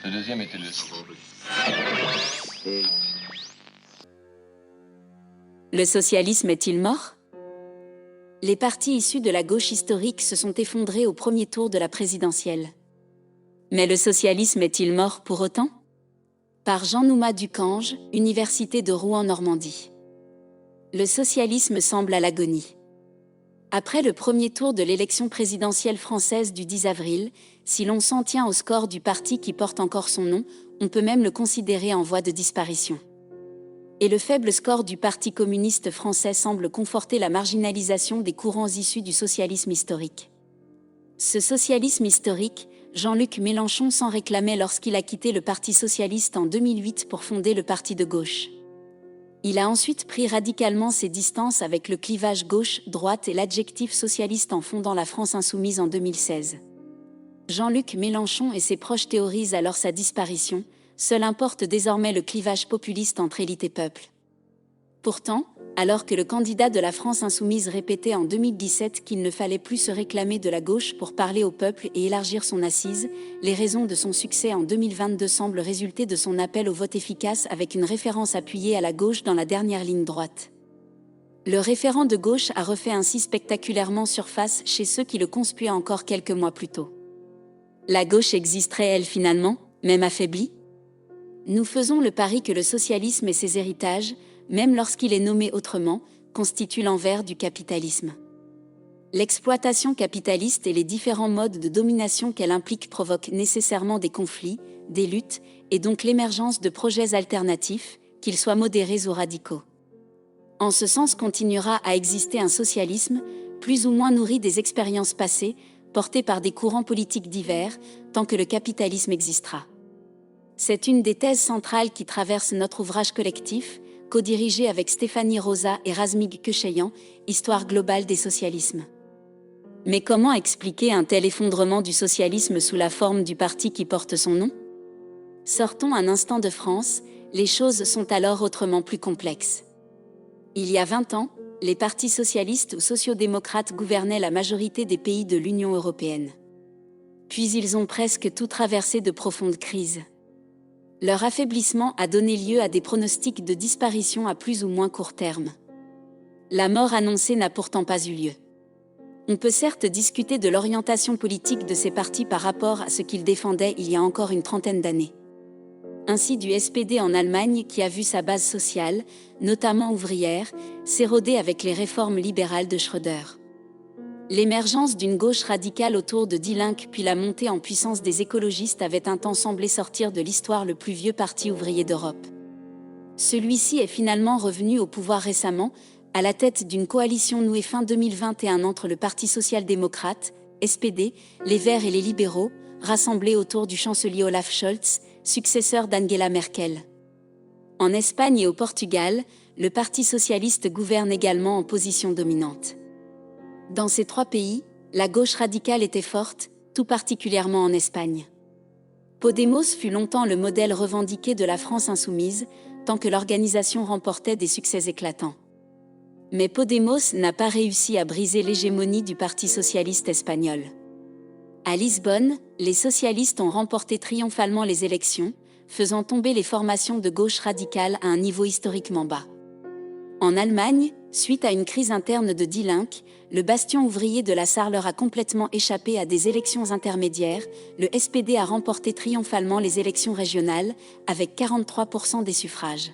Le deuxième était le... Le socialisme est-il mort? Les partis issus de la gauche historique se sont effondrés au premier tour de la présidentielle. Mais le socialisme est-il mort pour autant? Par Jean-Nouma Ducange, Université de Rouen-Normandie. Le socialisme semble à l'agonie. Après le premier tour de l'élection présidentielle française du 10 avril, si l'on s'en tient au score du parti qui porte encore son nom, on peut même le considérer en voie de disparition. Et le faible score du Parti communiste français semble conforter la marginalisation des courants issus du socialisme historique. Ce socialisme historique, Jean-Luc Mélenchon s'en réclamait lorsqu'il a quitté le Parti socialiste en 2008 pour fonder le Parti de gauche. Il a ensuite pris radicalement ses distances avec le clivage gauche-droite et l'adjectif socialiste en fondant la France insoumise en 2016. Jean-Luc Mélenchon et ses proches théorisent alors sa disparition, seul importe désormais le clivage populiste entre élite et peuple. Pourtant, alors que le candidat de la France insoumise répétait en 2017 qu'il ne fallait plus se réclamer de la gauche pour parler au peuple et élargir son assise, les raisons de son succès en 2022 semblent résulter de son appel au vote efficace avec une référence appuyée à la gauche dans la dernière ligne droite. Le référent de gauche a refait ainsi spectaculairement surface chez ceux qui le conspuaient encore quelques mois plus tôt. La gauche existerait-elle finalement, même affaiblie? Nous faisons le pari que le socialisme et ses héritages, même lorsqu'il est nommé autrement, constituent l'envers du capitalisme. L'exploitation capitaliste et les différents modes de domination qu'elle implique provoquent nécessairement des conflits, des luttes, et donc l'émergence de projets alternatifs, qu'ils soient modérés ou radicaux. En ce sens continuera à exister un socialisme, plus ou moins nourri des expériences passées, porté par des courants politiques divers, tant que le capitalisme existera. C'est une des thèses centrales qui traverse notre ouvrage collectif, co-dirigé avec Stéphanie Rosa et Razmig Kecheyan, Histoire globale des socialismes. Mais comment expliquer un tel effondrement du socialisme sous la forme du parti qui porte son nom? Sortons un instant de France, les choses sont alors autrement plus complexes. Il y a 20 ans, les partis socialistes ou sociodémocrates gouvernaient la majorité des pays de l'Union européenne. Puis ils ont presque tout traversé de profondes crises. Leur affaiblissement a donné lieu à des pronostics de disparition à plus ou moins court terme. La mort annoncée n'a pourtant pas eu lieu. On peut certes discuter de l'orientation politique de ces partis par rapport à ce qu'ils défendaient il y a encore une trentaine d'années. Ainsi du SPD en Allemagne qui a vu sa base sociale, notamment ouvrière, s'éroder avec les réformes libérales de Schröder. L'émergence d'une gauche radicale autour de Die Linke puis la montée en puissance des écologistes avaient un temps semblé sortir de l'histoire le plus vieux parti ouvrier d'Europe. Celui-ci est finalement revenu au pouvoir récemment, à la tête d'une coalition nouée fin 2021 entre le Parti social-démocrate, SPD, les Verts et les libéraux, rassemblés autour du chancelier Olaf Scholz, successeur d'Angela Merkel. En Espagne et au Portugal, le Parti socialiste gouverne également en position dominante. Dans ces trois pays, la gauche radicale était forte, tout particulièrement en Espagne. Podemos fut longtemps le modèle revendiqué de la France insoumise, tant que l'organisation remportait des succès éclatants. Mais Podemos n'a pas réussi à briser l'hégémonie du Parti socialiste espagnol. À Lisbonne, les socialistes ont remporté triomphalement les élections, faisant tomber les formations de gauche radicale à un niveau historiquement bas. En Allemagne, suite à une crise interne de Die Linke, le bastion ouvrier de la Saar leur a complètement échappé à des élections intermédiaires, le SPD a remporté triomphalement les élections régionales, avec 43% des suffrages.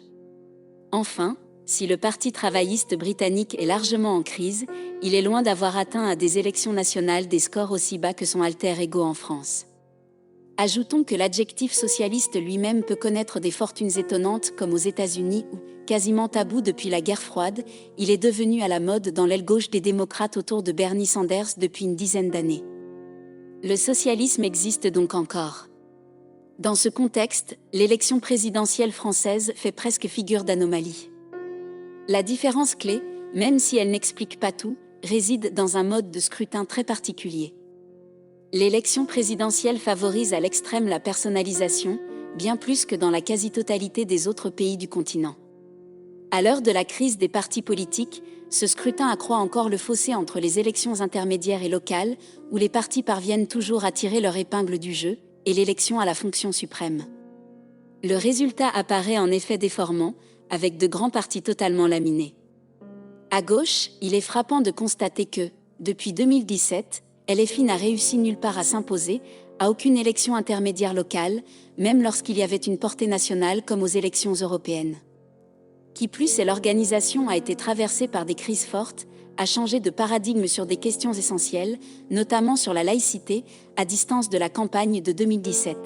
Enfin, si le Parti travailliste britannique est largement en crise, il est loin d'avoir atteint à des élections nationales des scores aussi bas que son alter ego en France. Ajoutons que l'adjectif socialiste lui-même peut connaître des fortunes étonnantes comme aux États-Unis où, quasiment tabou depuis la guerre froide, il est devenu à la mode dans l'aile gauche des démocrates autour de Bernie Sanders depuis une dizaine d'années. Le socialisme existe donc encore. Dans ce contexte, l'élection présidentielle française fait presque figure d'anomalie. La différence clé, même si elle n'explique pas tout, réside dans un mode de scrutin très particulier. L'élection présidentielle favorise à l'extrême la personnalisation, bien plus que dans la quasi-totalité des autres pays du continent. À l'heure de la crise des partis politiques, ce scrutin accroît encore le fossé entre les élections intermédiaires et locales, où les partis parviennent toujours à tirer leur épingle du jeu, et l'élection à la fonction suprême. Le résultat apparaît en effet déformant, avec de grands partis totalement laminés. À gauche, il est frappant de constater que, depuis 2017, LFI n'a réussi nulle part à s'imposer, à aucune élection intermédiaire locale, même lorsqu'il y avait une portée nationale comme aux élections européennes. Qui plus est, l'organisation a été traversée par des crises fortes, a changé de paradigme sur des questions essentielles, notamment sur la laïcité, à distance de la campagne de 2017.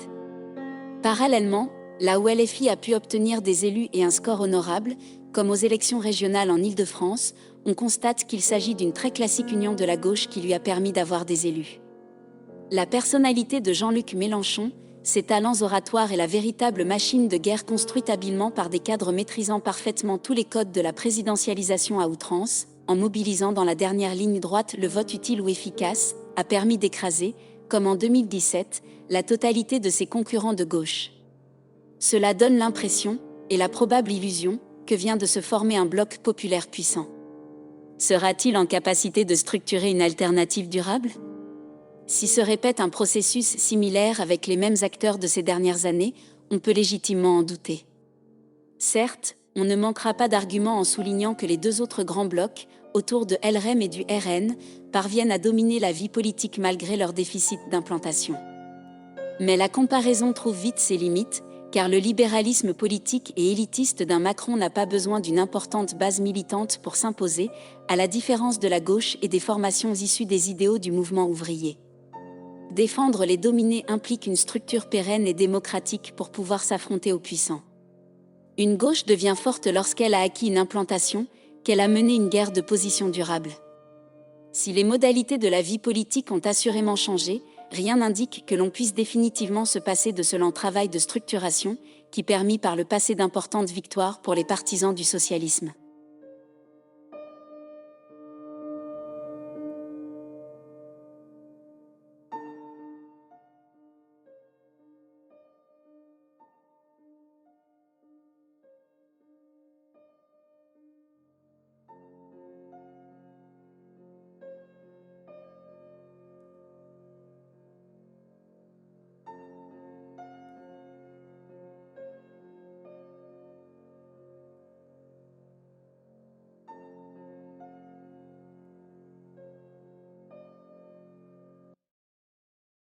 Parallèlement, là où LFI a pu obtenir des élus et un score honorable, comme aux élections régionales en Île-de-France, on constate qu'il s'agit d'une très classique union de la gauche qui lui a permis d'avoir des élus. La personnalité de Jean-Luc Mélenchon, ses talents oratoires et la véritable machine de guerre construite habilement par des cadres maîtrisant parfaitement tous les codes de la présidentialisation à outrance, en mobilisant dans la dernière ligne droite le vote utile ou efficace, a permis d'écraser, comme en 2017, la totalité de ses concurrents de gauche. Cela donne l'impression, et la probable illusion, que vient de se former un bloc populaire puissant. Sera-t-il en capacité de structurer une alternative durable ? Si se répète un processus similaire avec les mêmes acteurs de ces dernières années, on peut légitimement en douter. Certes, on ne manquera pas d'arguments en soulignant que les deux autres grands blocs, autour de LREM et du RN, parviennent à dominer la vie politique malgré leur déficit d'implantation. Mais la comparaison trouve vite ses limites, car le libéralisme politique et élitiste d'un Macron n'a pas besoin d'une importante base militante pour s'imposer, à la différence de la gauche et des formations issues des idéaux du mouvement ouvrier. Défendre les dominés implique une structure pérenne et démocratique pour pouvoir s'affronter aux puissants. Une gauche devient forte lorsqu'elle a acquis une implantation, qu'elle a mené une guerre de position durable. Si les modalités de la vie politique ont assurément changé, rien n'indique que l'on puisse définitivement se passer de ce lent travail de structuration qui permit par le passé d'importantes victoires pour les partisans du socialisme.